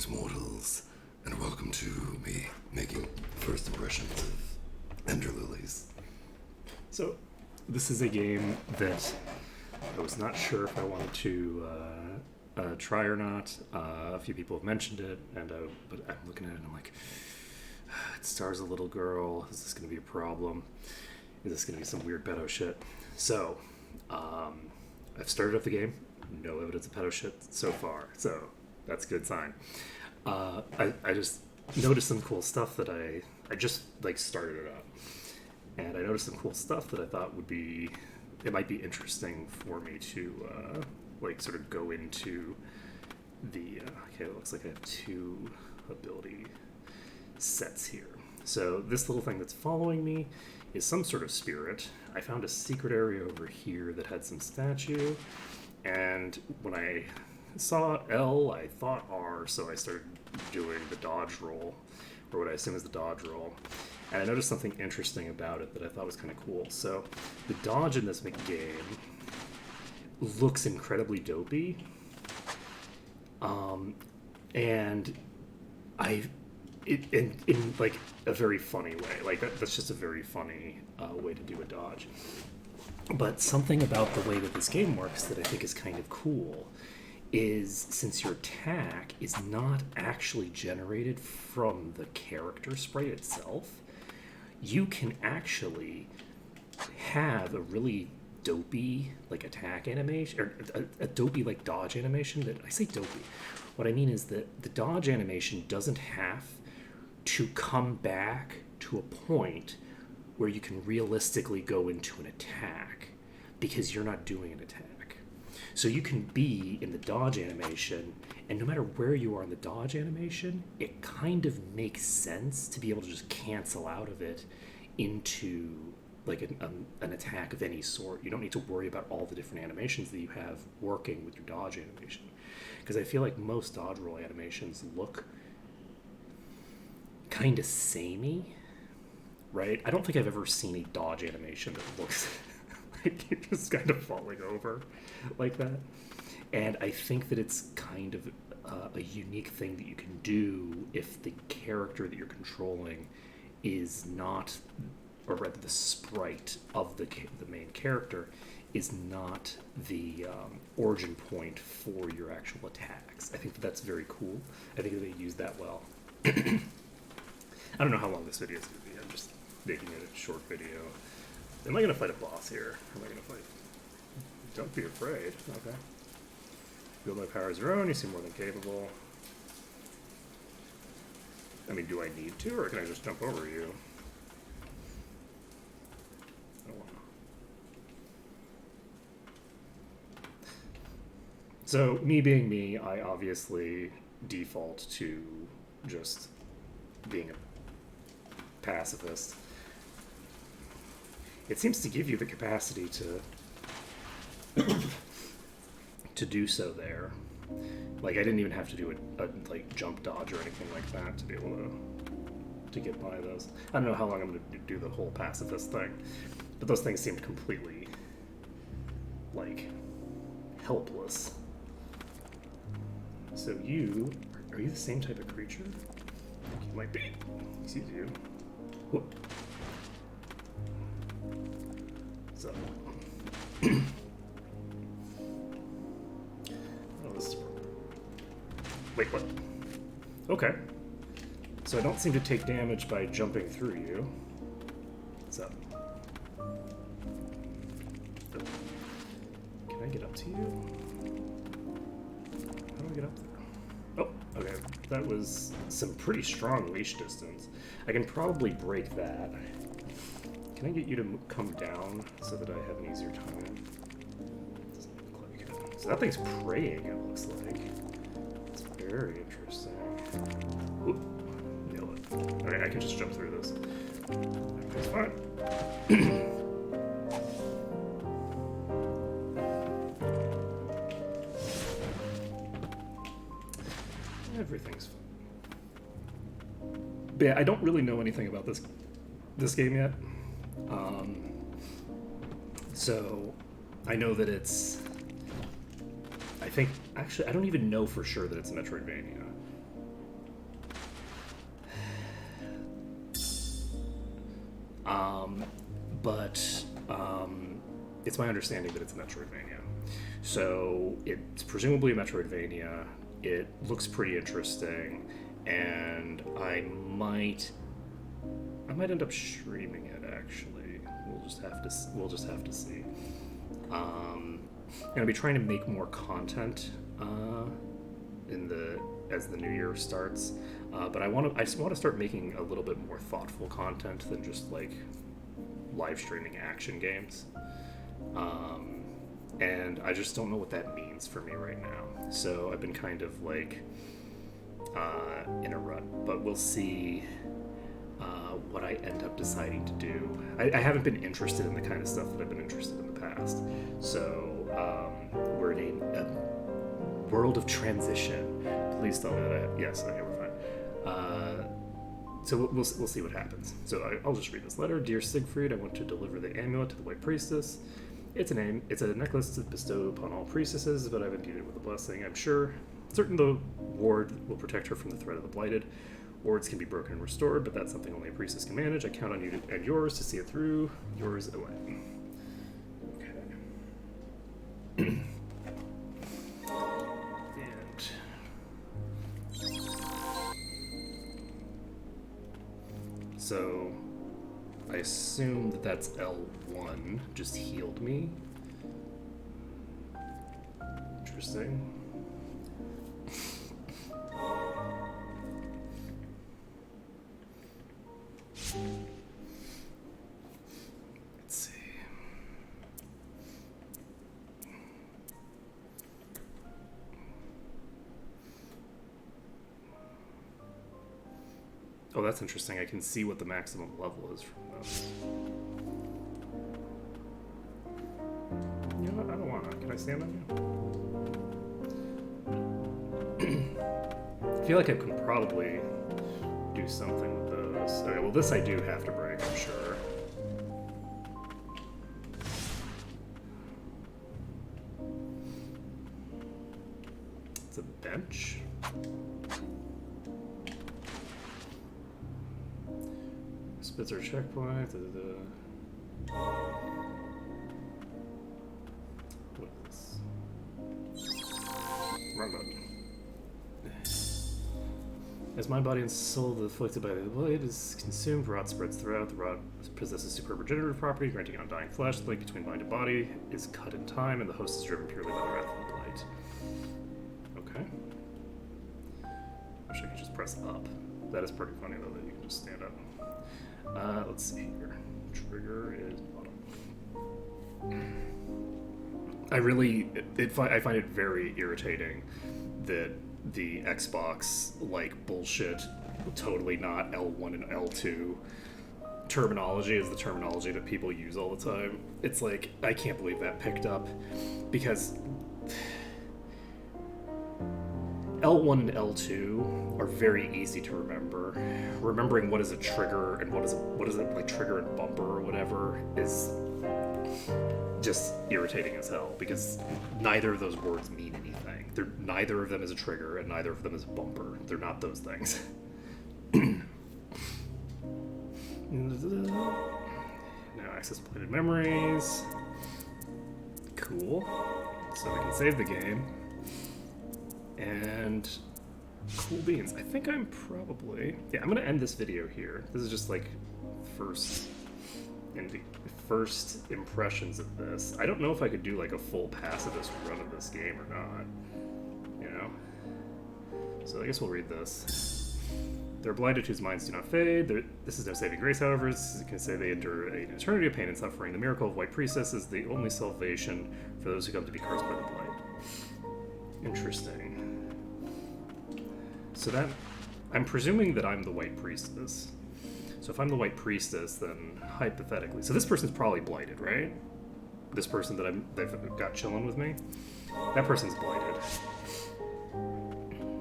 Greetings, mortals, and welcome to me making first impressions of Ender Lilies. So, this is a game that I was not sure if I wanted to try or not. A few people have mentioned it, but I'm looking at it and I'm like, it stars a little girl. Is this going to be a problem? Is this going to be some weird pedo shit? So, I've started up the game. No evidence of pedo shit so far, so that's a good sign. I just noticed some cool stuff that I just started it up, and I noticed some cool stuff that I thought it might be interesting for me to sort of go into the okay, it looks like I have two ability sets here. So this little thing that's following me is some sort of spirit. I found a secret area over here that had some statue, and when I saw L, I thought R, so I started doing the dodge roll, or what I assume is the dodge roll. And I noticed something interesting about it that I thought was kind of cool. So the dodge in this game looks incredibly dopey, and in like a very funny way. Like that's just a very funny way to do a dodge. But something about the way that this game works that I think is kind of cool is since your attack is not actually generated from the character sprite itself, you can actually have a really dopey attack animation, or a dopey dodge animation. That I say dopey, what I mean is that the dodge animation doesn't have to come back to a point where you can realistically go into an attack because you're not doing an attack. So you can be in the dodge animation, and no matter where you are in the dodge animation, it kind of makes sense to be able to just cancel out of it into an attack of any sort. You don't need to worry about all the different animations that you have working with your dodge animation. Because I feel like most dodge roll animations look kind of samey, right? I don't think I've ever seen a dodge animation that looks like you're just kind of falling over like that. And I think that it's kind of a unique thing that you can do if the character that you're controlling is not, or rather the sprite of the main character is not the origin point for your actual attacks. I think that's very cool. I think that they use that well. I don't know how long this video is going to be. I'm just making it a short video. Am I going to fight a boss here? Am I going to fight? Don't be afraid. Okay. Build my power as your own. You seem more than capable. I mean, do I need to, or can I just jump over you? I don't want to. So, me being me, I obviously default to just being a pacifist. It seems to give you the capacity to do so there. I didn't even have to do a jump dodge or anything like that to be able to get by those. I don't know how long I'm going to do the whole pacifist thing, but those things seemed completely helpless. So are you the same type of creature? You might be. He sees you. Whoop. So. Oh, this is. Wait, what? Okay. So I don't seem to take damage by jumping through you. What's up? Can I get up to you? How do I get up there? Oh, okay. That was some pretty strong leash distance. I can probably break that. Can I get you to come down so that I have an easier time? Doesn't look like it. So that thing's praying, it looks like. It's very interesting. Oop. Nailed it. Okay, I can just jump through this. Everything's fine. Everything's fine. But yeah, I don't really know anything about this game yet. So I know that I don't even know for sure that it's a Metroidvania. But it's my understanding that it's a Metroidvania. So it's presumably a Metroidvania. It looks pretty interesting, and I might end up streaming it. Actually, we'll just have to see. And I'll be trying to make more content as the new year starts. But I just want to start making a little bit more thoughtful content than just like live streaming action games. And I just don't know what that means for me right now. So I've been kind of like in a rut, but we'll see what I end up deciding to do. I haven't been interested in the kind of stuff that I've been interested in the past. So we're in a world of transition. Please tell me that yes, okay, we're fine. So we'll see what happens. So I'll just read this letter. Dear Siegfried, I want to deliver the amulet to the White Priestess. It's a necklace to bestow upon all priestesses, but I've imbued it with a blessing. I'm certain the ward will protect her from the threat of the blighted. Wards can be broken and restored, but that's something only a priestess can manage. I count on you and yours to see it through. Yours away. Okay. So, I assume that that's L1, just healed me. Interesting. Let's see. Oh, that's interesting. I can see what the maximum level is from this. You know what? I don't want to. Can I stand on you? I feel like I could probably do something with those. Okay, well, this I do have to break, I'm sure. It's a bench. Spitzer checkpoint. What is this? Wrong button. As my body and soul afflicted by the blade is consumed, rot spreads throughout. The rot possesses superb regenerative property, granting undying flesh. The link between mind and body is cut in time, and the host is driven purely by the wrath of the blight. Okay. Wish I could just press up. That is pretty funny, though, that you can just stand up. Let's see here. Trigger is bottom. I find it very irritating that the Xbox, like, bullshit, totally not L1 and L2 terminology is the terminology that people use all the time. It's like, I can't believe that picked up, because L1 and L2 are very easy to remember. Remembering what is a trigger and what is it like trigger and bumper or whatever is just irritating as hell, because neither of those words mean anything. Neither of them is a trigger and neither of them is a bumper. They're not those things. Now access blighted memories. Cool. So we can save the game. And cool beans. I think I'm probably... Yeah, I'm going to end this video here. This is just like first impressions of this. I don't know if I could do like a full pacifist run of this game or not. You know? So I guess we'll read this. There are blinded whose minds do not fade. This is no saving grace, however. You can say they endure an eternity of pain and suffering. The miracle of White Priestess is the only salvation for those who come to be cursed by the blight. Interesting. So that... I'm presuming that I'm the White Priestess. So if I'm the White Priestess, then hypothetically... So this person's probably blighted, right? This person that I've got chilling with me? That person's blighted.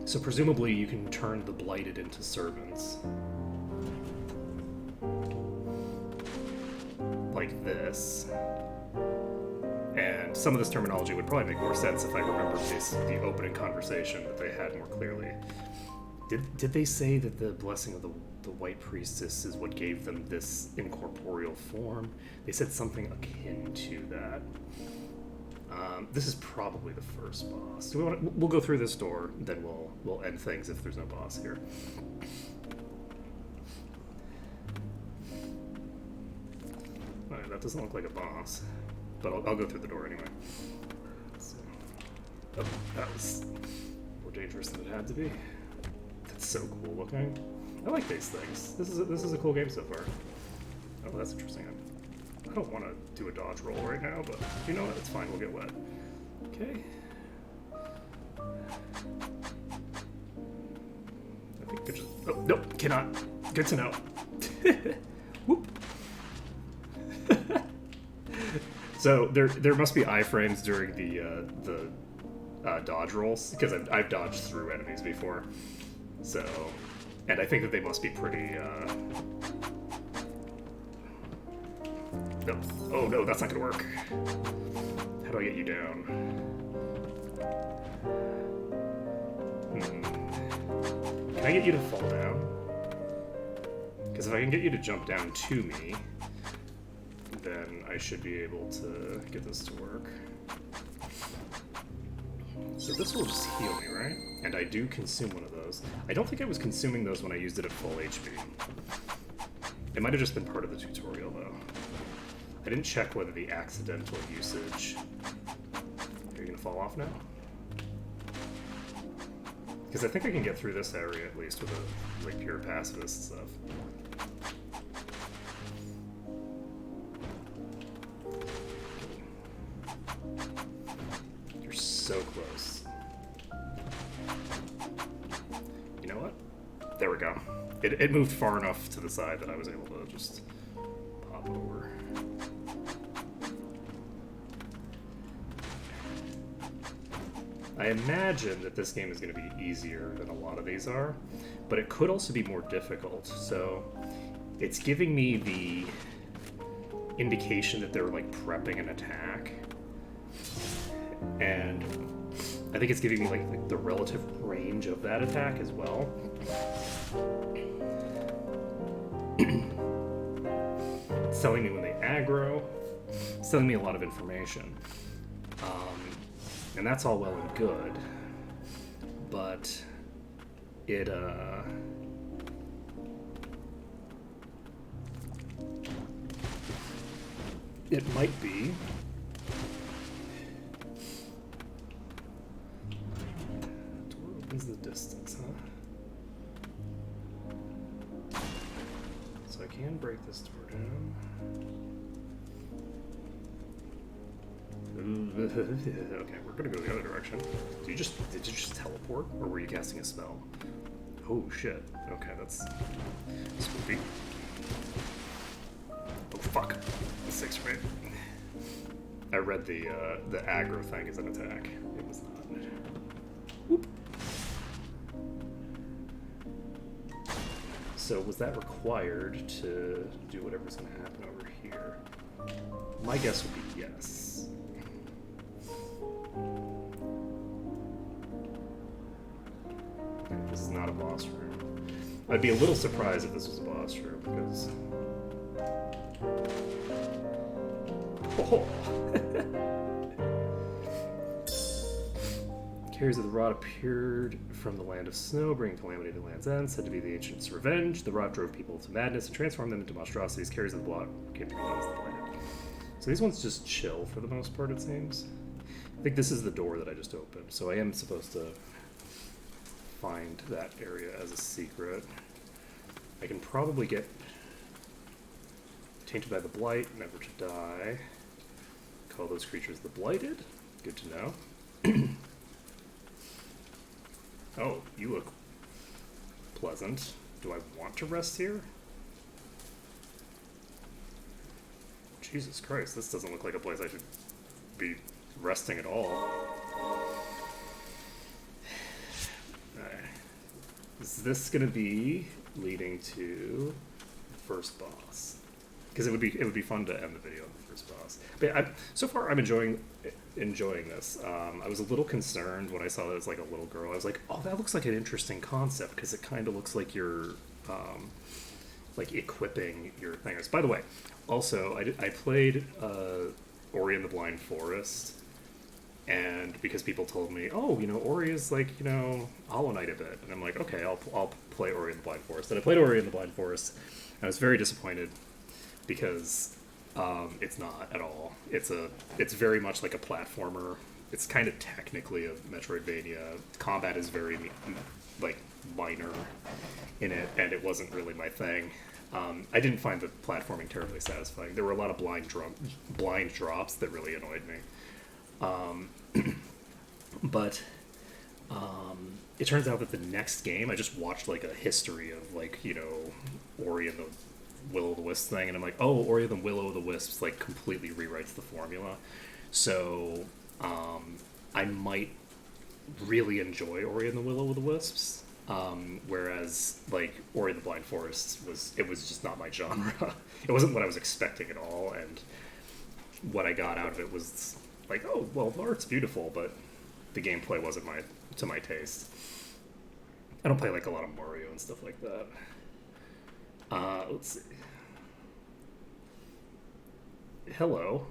So presumably you can turn the blighted into servants. Like this. And some of this terminology would probably make more sense if I remembered the opening conversation that they had more clearly. Did they say that the blessing of the the White Priestess is what gave them this incorporeal form. They said something akin to that. This is probably the first boss. Do we want to, we'll go through this door, then we'll end things if there's no boss here. Alright, that doesn't look like a boss, but I'll go through the door anyway. So, oh, that was more dangerous than it had to be. That's so cool looking. I like these things. This is a cool game so far. Oh, that's interesting. I don't want to do a dodge roll right now, but you know what? It's fine. We'll get wet. Okay. I think they're just... Oh, nope. Cannot. Good to know. Whoop. So there must be iframes during the dodge rolls, because I've dodged through enemies before. So... And I think that they must be pretty, No. Oh no, that's not gonna work. How do I get you down? Can I get you to fall down? Because if I can get you to jump down to me, then I should be able to get this to work. So this will just heal me, right? And I do consume one of those. I don't think I was consuming those when I used it at full HP. It might have just been part of the tutorial, though. I didn't check whether the accidental usage... Are you gonna fall off now? Because I think I can get through this area, at least, with a, like, pure pacifist stuff. You're so close. You know what? There we go. It moved far enough to the side that I was able to just pop over. I imagine that this game is going to be easier than a lot of these are, but it could also be more difficult. So it's giving me the indication that they're like prepping an attack, and I think it's giving me like the relative range of that attack as well. It's telling me when they aggro. It's telling me a lot of information. And that's all well and good, but it might be door opens the distance, huh? So I can break this door down. Okay, we're gonna go the other direction. Did you just teleport, or were you casting a spell? Oh shit. Okay, that's spooky. Oh fuck. 6, right? I read the aggro thing as an attack. It was not. Whoop. So was that required to do whatever's gonna happen over here? My guess would be yes. This is not a boss room. I'd be a little surprised if this was a boss room, because... Oh. Carriers of the Rod appeared from the land of snow, bringing calamity to the land's end, said to be the ancients' revenge. The Rod drove people to madness and transformed them into monstrosities. Carriers of the Blood can't be known as the planet. So these ones just chill for the most part, it seems. I think this is the door that I just opened, so I am supposed to find that area as a secret. I can probably get tainted by the blight, never to die. Call those creatures the blighted. Good to know. Oh, you look pleasant. Do I want to rest here? Jesus Christ, this doesn't look like a place I should be resting at all. Is this going to be leading to the first boss? Because it would be fun to end the video on the first boss. But so far, I'm enjoying this. I was a little concerned when I saw that it's like a little girl. I was like, oh, that looks like an interesting concept, because it kind of looks like you're like equipping your things. By the way, also I played Ori and the Blind Forest, and because people told me, oh, Ori is like Hollow Knight a bit, and I'm like, okay, I'll play Ori and the Blind Forest. And I played Ori and the Blind Forest, and I was very disappointed because it's not at all. It's very much like a platformer. It's kind of technically a Metroidvania. Combat is very like minor in it, and it wasn't really my thing. I didn't find the platforming terribly satisfying. There were a lot of blind drops that really annoyed me. But it turns out that the next game, I just watched like a history of like Ori and the Will o' the Wisps thing, and I'm like, oh, Ori and the Will o' the Wisps like completely rewrites the formula. So I might really enjoy Ori and the Will o' the Wisps. Whereas like Ori and the Blind Forest was just not my genre. It wasn't what I was expecting at all, and what I got out of it was like, oh well, the art's beautiful, but the gameplay wasn't to my taste. I don't play like a lot of Mario and stuff like that. Let's see. Hello.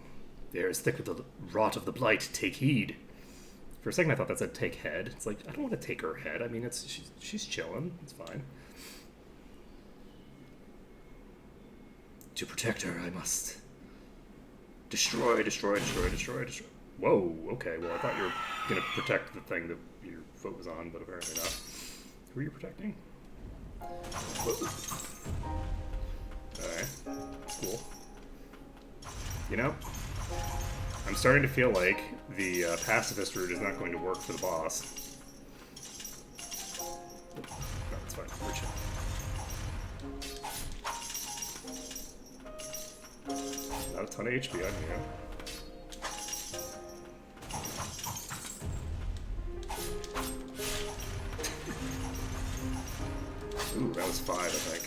There is thick with the rot of the blight. Take heed. For a second, I thought that said take head. It's like, I don't want to take her head. I mean, she's chilling. It's fine. To protect her, I must destroy. Whoa, okay. Well, I thought you were going to protect the thing that your foot was on, but apparently not. Who are you protecting? Whoa. Alright. Cool. I'm starting to feel like the pacifist route is not going to work for the boss. No, it's fine. We're chill. Not a ton of HP on you. Ooh, that was 5, I think.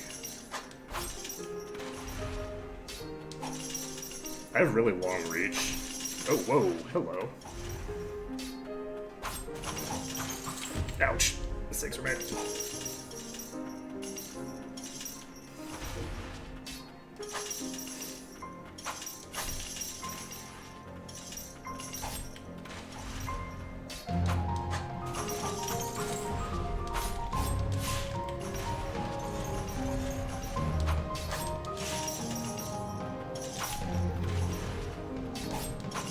I have really long reach. Oh, whoa, hello. Ouch. Mistakes are made.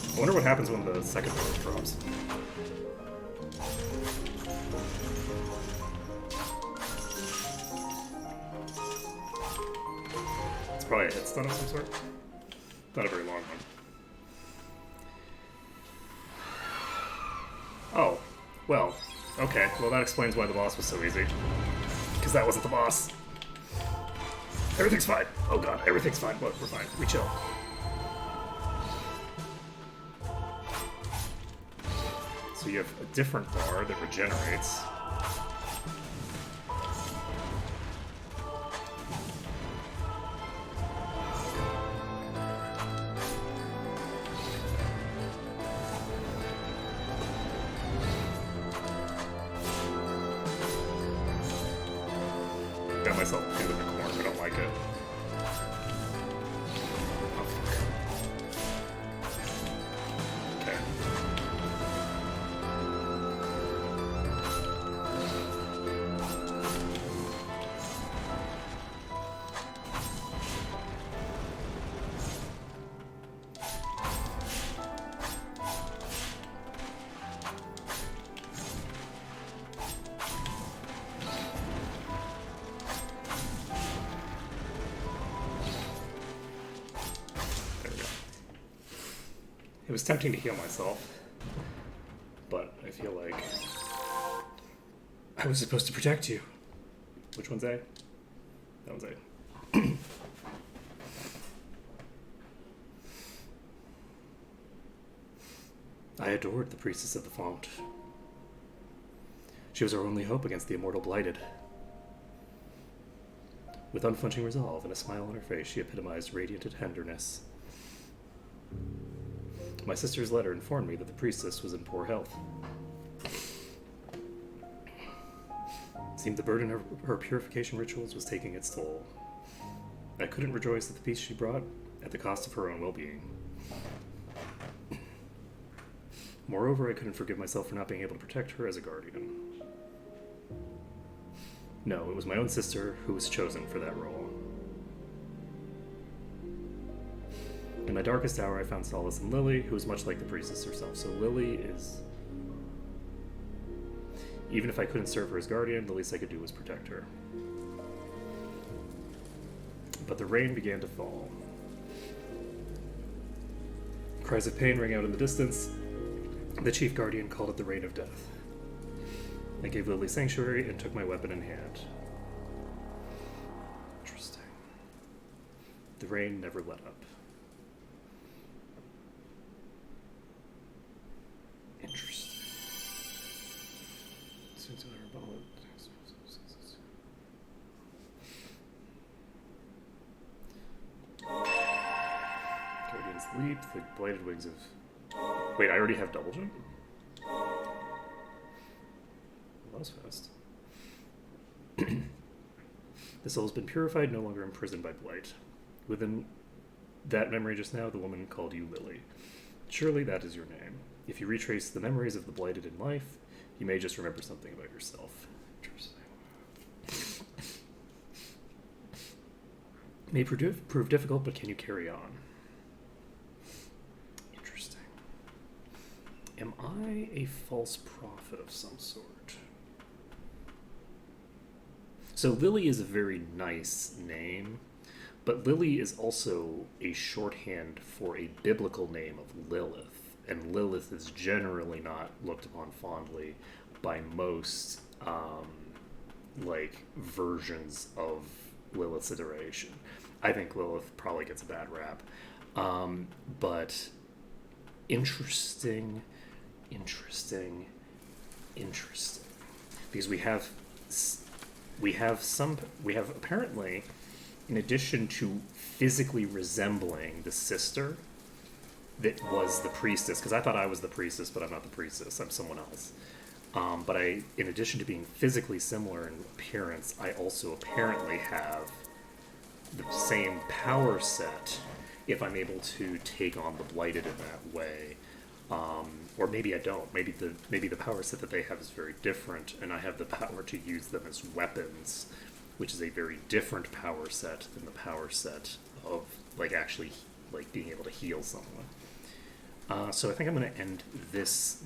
I wonder what happens when the second wave drops. It's probably a hit stun of some sort. Not a very long one. Oh, well, okay. Well, that explains why the boss was so easy. Because that wasn't the boss. Everything's fine. Oh god, everything's fine. Look, we're fine. We chill. So you have a different bar that regenerates. Got myself into the corner, I don't like it. Oh, fuck. Okay. It was tempting to heal myself, but I feel like I was supposed to protect you. Which one's A? That one's A. I adored the priestess of the font. She was our only hope against the immortal blighted. With unflinching resolve and a smile on her face, she epitomized radiant tenderness. My sister's letter informed me that the priestess was in poor health. seemed the burden of her purification rituals was taking its toll. I couldn't rejoice at the peace she brought at the cost of her own well-being. Moreover, I couldn't forgive myself for not being able to protect her as a guardian. No, it was my own sister who was chosen for that role. In my darkest hour, I found solace in Lily, who was much like the priestess herself. So Lily is... Even if I couldn't serve her as guardian, the least I could do was protect her. But the rain began to fall. Cries of pain rang out in the distance. The chief guardian called it the rain of death. I gave Lily sanctuary and took my weapon in hand. Interesting. The rain never let up. Interesting. Guardian's leap, the bladed wings of... Wait, I already have double jump? Well, that was fast. The soul has been purified, no longer imprisoned by blight. Within that memory just now, the woman called you Lily. Surely that is your name. If you retrace the memories of the blighted in life, you may just remember something about yourself. Interesting. May prove difficult, but can you carry on? Interesting. Am I a false prophet of some sort? So Lily is a very nice name, but Lily is also a shorthand for a biblical name of Lilith. And Lilith is generally not looked upon fondly by most versions of Lilith's iteration. I think Lilith probably gets a bad rap, but interesting, because we have apparently, in addition to physically resembling the sister that was the priestess, because I thought I was the priestess, but I'm not the priestess, I'm someone else. But in addition to being physically similar in appearance, I also apparently have the same power set if I'm able to take on the blighted in that way. Or maybe I don't. Maybe the power set that they have is very different, and I have the power to use them as weapons, which is a very different power set than the power set of actually being able to heal someone. So I think I'm going to end this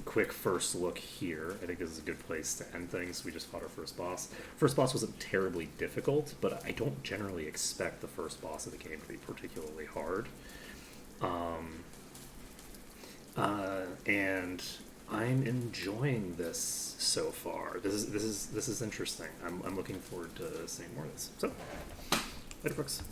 quick first look here. I think this is a good place to end things. We just fought our first boss. First boss wasn't terribly difficult, but I don't generally expect the first boss of the game to be particularly hard. And I'm enjoying this so far. This is interesting. I'm looking forward to seeing more of this. So, later, Brooks.